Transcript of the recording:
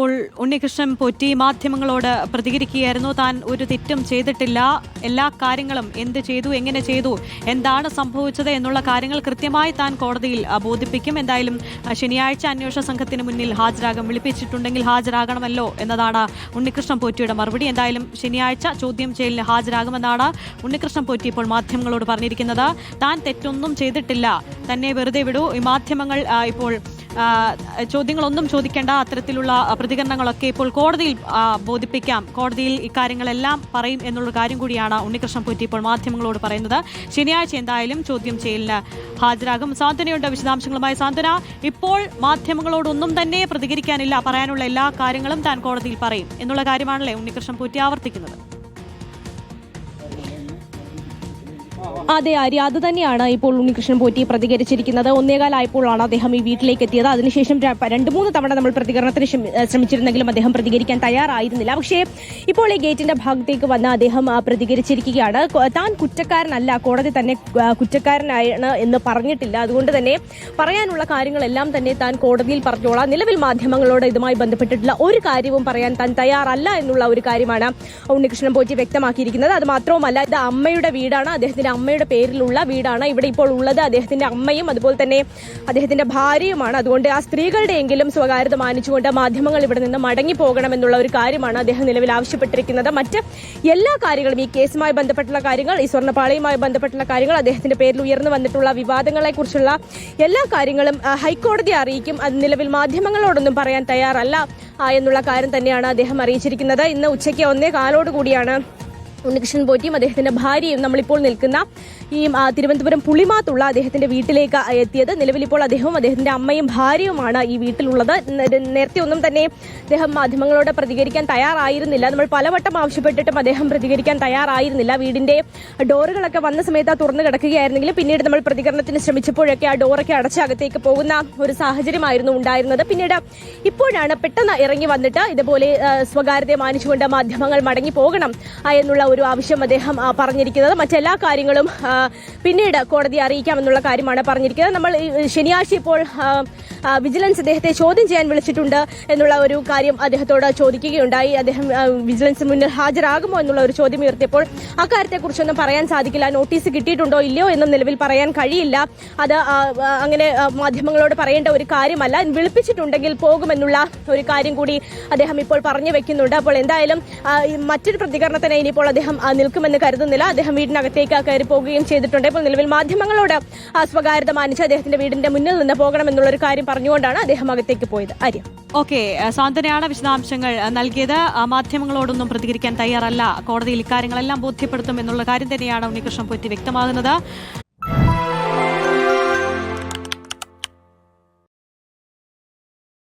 ഇപ്പോൾ ഉണ്ണികൃഷ്ണൻ പോറ്റി മാധ്യമങ്ങളോട് പ്രതികരിക്കുകയായിരുന്നു. താൻ ഒരു തെറ്റും ചെയ്തിട്ടില്ല, എല്ലാ കാര്യങ്ങളും എന്ത് ചെയ്തു, എങ്ങനെ ചെയ്തു, എന്താണ് സംഭവിച്ചത് എന്നുള്ള കാര്യങ്ങൾ കൃത്യമായി താൻ കോടതിയിൽ ബോധിപ്പിക്കും. എന്തായാലും ശനിയാഴ്ച അന്വേഷണ സംഘത്തിന് മുന്നിൽ ഹാജരാകും. വിളിപ്പിച്ചിട്ടുണ്ടെങ്കിൽ ഹാജരാകണമല്ലോ എന്നതാണ് ഉണ്ണികൃഷ്ണൻ പോറ്റിയുടെ മറുപടി. എന്തായാലും ശനിയാഴ്ച ചോദ്യം ചെയ്യലിന് ഹാജരാകുമെന്നാണ് ഉണ്ണികൃഷ്ണൻ പോറ്റി ഇപ്പോൾ മാധ്യമങ്ങളോട് പറഞ്ഞിരിക്കുന്നത്. താൻ തെറ്റൊന്നും ചെയ്തിട്ടില്ല, തന്നെ വെറുതെ വിടൂ, ഈ മാധ്യമങ്ങൾ ഇപ്പോൾ ചോദ്യങ്ങളൊന്നും ചോദിക്കേണ്ട, അത്തരത്തിലുള്ള പ്രതികരണങ്ങളൊക്കെ ഇപ്പോൾ കോടതിയിൽ ബോധിപ്പിക്കാം, കോടതിയിൽ ഇക്കാര്യങ്ങളെല്ലാം പറയും എന്നുള്ള കാര്യം കൂടിയാണ് ഉണ്ണികൃഷ്ണൻ പോറ്റി ഇപ്പോൾ മാധ്യമങ്ങളോട് പറയുന്നത്. ശനിയാഴ്ച എന്തായാലും ചോദ്യം ചെയ്യലിന് ഹാജരാകും. സാന്ത്വനയുണ്ട് വിശദാംശങ്ങളുമായി. സാന്ത്വന, ഇപ്പോൾ മാധ്യമങ്ങളോടൊന്നും തന്നെ പ്രതികരിക്കാനില്ല, പറയാനുള്ള എല്ലാ കാര്യങ്ങളും താൻ കോടതിയിൽ പറയും എന്നുള്ള കാര്യമാണല്ലേ ഉണ്ണികൃഷ്ണൻ പോറ്റി ആവർത്തിക്കുന്നത്? അതെ ആര്യ, അത് തന്നെയാണ് ഇപ്പോൾ ഉണ്ണികൃഷ്ണൻ പോറ്റി പ്രതികരിച്ചിരിക്കുന്നത്. 1:15 അദ്ദേഹം ഈ വീട്ടിലേക്ക് എത്തിയത്. അതിനുശേഷം 2-3 തവണ നമ്മൾ പ്രതികരണത്തിന് ശ്രമിച്ചിരുന്നെങ്കിലും അദ്ദേഹം പ്രതികരിക്കാൻ തയ്യാറായിരുന്നില്ല. പക്ഷേ ഇപ്പോൾ ഈ ഗേറ്റിന്റെ ഭാഗത്തേക്ക് വന്ന് അദ്ദേഹം പ്രതികരിച്ചിരിക്കുകയാണ്. താൻ കുറ്റക്കാരനല്ല, കോടതി തന്നെ കുറ്റക്കാരനാണ് എന്ന് പറഞ്ഞിട്ടില്ല. അതുകൊണ്ട് തന്നെ പറയാനുള്ള കാര്യങ്ങളെല്ലാം തന്നെ താൻ കോടതിയിൽ പറഞ്ഞോളാം. നിലവിൽ മാധ്യമങ്ങളോട് ഇതുമായി ബന്ധപ്പെട്ടിട്ടുള്ള ഒരു കാര്യവും പറയാൻ താൻ തയ്യാറല്ല എന്നുള്ള ഒരു കാര്യമാണ് ഉണ്ണികൃഷ്ണൻ പോറ്റി വ്യക്തമാക്കിയിരിക്കുന്നത്. അത് മാത്രവുമല്ല, ഇത് അമ്മയുടെ വീടാണ്, അദ്ദേഹത്തിന്റെ അമ്മയുടെ പേരിലുള്ള വീടാണ്. ഇവിടെ ഇപ്പോൾ ഉള്ളത് അദ്ദേഹത്തിന്റെ അമ്മയും അതുപോലെ തന്നെ അദ്ദേഹത്തിന്റെ ഭാര്യയുമാണ്. അതുകൊണ്ട് ആ സ്ത്രീകളുടെയെങ്കിലും സ്വകാര്യത മാനിച്ചുകൊണ്ട് മാധ്യമങ്ങൾ ഇവിടെ നിന്ന് മടങ്ങി പോകണമെന്നുള്ള ഒരു കാര്യമാണ് അദ്ദേഹം നിലവിൽ ആവശ്യപ്പെട്ടിരിക്കുന്നത്. മറ്റ് എല്ലാ കാര്യങ്ങളും, ഈ കേസുമായി ബന്ധപ്പെട്ടുള്ള കാര്യങ്ങൾ, ഈ സ്വർണ്ണപ്പാളിയുമായി ബന്ധപ്പെട്ടുള്ള കാര്യങ്ങൾ, അദ്ദേഹത്തിന്റെ പേരിൽ ഉയർന്നു വന്നിട്ടുള്ള വിവാദങ്ങളെ കുറിച്ചുള്ള എല്ലാ കാര്യങ്ങളും ഹൈക്കോടതിയെ അറിയിക്കും. അത് നിലവിൽ മാധ്യമങ്ങളോടൊന്നും പറയാൻ തയ്യാറല്ല എന്നുള്ള കാര്യം തന്നെയാണ് അദ്ദേഹം അറിയിച്ചിരിക്കുന്നത്. ഇന്ന് ഉച്ചയ്ക്ക് 1:15 കൂടിയാണ് ഉണ്ണികൃഷ്ണൻ പോറ്റിയും അദ്ദേഹത്തിന്റെ ഭാര്യയും നമ്മളിപ്പോൾ നിൽക്കുന്ന ഈ തിരുവനന്തപുരം പുളിമാത്തുള്ള അദ്ദേഹത്തിന്റെ വീട്ടിലേക്ക് എത്തിയത്. നിലവിൽ ഇപ്പോൾ അദ്ദേഹവും അദ്ദേഹത്തിന്റെ അമ്മയും ഭാര്യയുമാണ് ഈ വീട്ടിലുള്ളത്. നേരത്തെ ഒന്നും തന്നെ അദ്ദേഹം മാധ്യമങ്ങളോട് പ്രതികരിക്കാൻ തയ്യാറായിരുന്നില്ല. നമ്മൾ പലവട്ടം ആവശ്യപ്പെട്ടിട്ടും അദ്ദേഹം പ്രതികരിക്കാൻ തയ്യാറായിരുന്നില്ല. വീടിന്റെ ഡോറുകളൊക്കെ വന്ന സമയത്ത് തുറന്നു കിടക്കുകയായിരുന്നെങ്കിലും പിന്നീട് നമ്മൾ പ്രതികരണത്തിന് ശ്രമിച്ചപ്പോഴൊക്കെ ആ ഡോറൊക്കെ അടച്ച് അകത്തേക്ക് പോകുന്ന ഒരു സാഹചര്യമായിരുന്നു ഉണ്ടായിരുന്നത്. പിന്നീട് ഇപ്പോഴാണ് പെട്ടെന്ന് ഇറങ്ങി വന്നിട്ട് ഇതുപോലെ സ്വകാര്യതയെ മാനിച്ചുകൊണ്ട് മാധ്യമങ്ങൾ മടങ്ങി പോകണം എന്നുള്ള ഒരു ആവശ്യം അദ്ദേഹം പറഞ്ഞിരിക്കുന്നത്. മറ്റെല്ലാ കാര്യങ്ങളും പിന്നീട് കോടതിയെ അറിയിക്കാമെന്നുള്ള കാര്യമാണ് പറഞ്ഞിരിക്കുന്നത്. നമ്മൾ ശനിയാഴ്ച ഇപ്പോൾ വിജിലൻസ് അദ്ദേഹത്തെ ചോദ്യം ചെയ്യാൻ വിളിച്ചിട്ടുണ്ട് എന്നുള്ള ഒരു കാര്യം അദ്ദേഹത്തോട് ചോദിക്കുകയുണ്ടായി. അദ്ദേഹം വിജിലൻസ് മുന്നിൽ ഹാജരാകുമോ എന്നുള്ള ഒരു ചോദ്യം ഉയർത്തിയപ്പോൾ അക്കാര്യത്തെക്കുറിച്ചൊന്നും പറയാൻ സാധിക്കില്ല, നോട്ടീസ് കിട്ടിയിട്ടുണ്ടോ ഇല്ലയോ എന്നും നിലവിൽ പറയാൻ കഴിയില്ല, അത് അങ്ങനെ മാധ്യമങ്ങളോട് പറയേണ്ട ഒരു കാര്യമല്ല, വിളിപ്പിച്ചിട്ടുണ്ടെങ്കിൽ പോകുമെന്നുള്ള ഒരു കാര്യം കൂടി അദ്ദേഹം ഇപ്പോൾ പറഞ്ഞു വെക്കുന്നുണ്ട്. അപ്പോൾ എന്തായാലും മറ്റൊരു പ്രതികരണത്തിന് ഇനിയിപ്പോൾ അദ്ദേഹം നിൽക്കുമെന്ന് കരുതുന്നില്ല. അദ്ദേഹം വീടിനകത്തേക്ക് കയറി പോകുകയും ചെയ്തിട്ടുണ്ട്. ഇപ്പോൾ നിലവിൽ മാധ്യമങ്ങളോട് സ്വകാര്യത മാനിച്ച് അദ്ദേഹത്തിന്റെ വീടിന്റെ മുന്നിൽ നിന്ന് പോകണമെന്നുള്ള ഒരു കാര്യം പറഞ്ഞുകൊണ്ടാണ് അദ്ദേഹം അകത്തേക്ക് പോയത്. ആര്യ, ഓക്കെ, സാന്ത്വനയാണ് വിശദാംശങ്ങൾ നൽകിയത്. മാധ്യമങ്ങളോടൊന്നും പ്രതികരിക്കാൻ തയ്യാറല്ല, കോടതിയിൽ ഇക്കാര്യങ്ങളെല്ലാം ബോധ്യപ്പെടുത്തും എന്നുള്ള കാര്യം തന്നെയാണ് ഉണ്ണികൃഷ്ണൻ പോറ്റി വ്യക്തമാകുന്നത്.